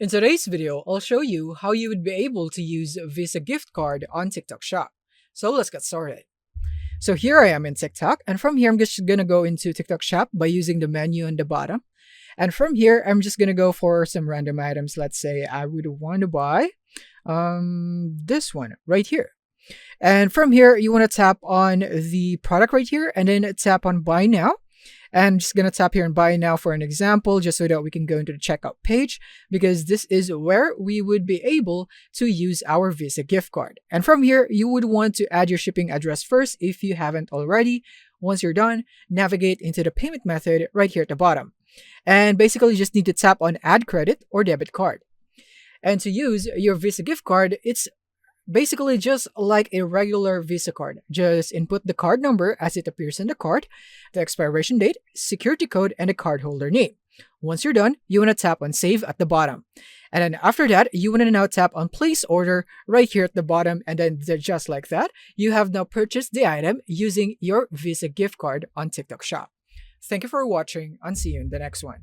In today's video, I'll show you how you would be able to use Visa gift card on TikTok Shop. So let's get started. So here I am in TikTok, and from here I'm just gonna go into TikTok Shop by using the menu on the bottom. And from here, I'm just gonna go for some random items. Let's say I would want to buy this one right here. And from here, you want to tap on the product right here and then tap on buy now. And I'm just going to tap here and buy now for an example, just so that we can go into the checkout page, because this is where we would be able to use our Visa gift card. And from here, you would want to add your shipping address first if you haven't already. Once you're done, navigate into the payment method right here at the bottom. And basically, you just need to tap on add credit or debit card. And to use your Visa gift card, it's basically just like a regular Visa card. Just input the card number as it appears in the card, the expiration date, security code, and the cardholder name. Once you're done, you want to tap on save at the bottom. And then after that, you want to now tap on place order right here at the bottom. And then just like that, you have now purchased the item using your Visa gift card on TikTok Shop. Thank you for watching and see you in the next one.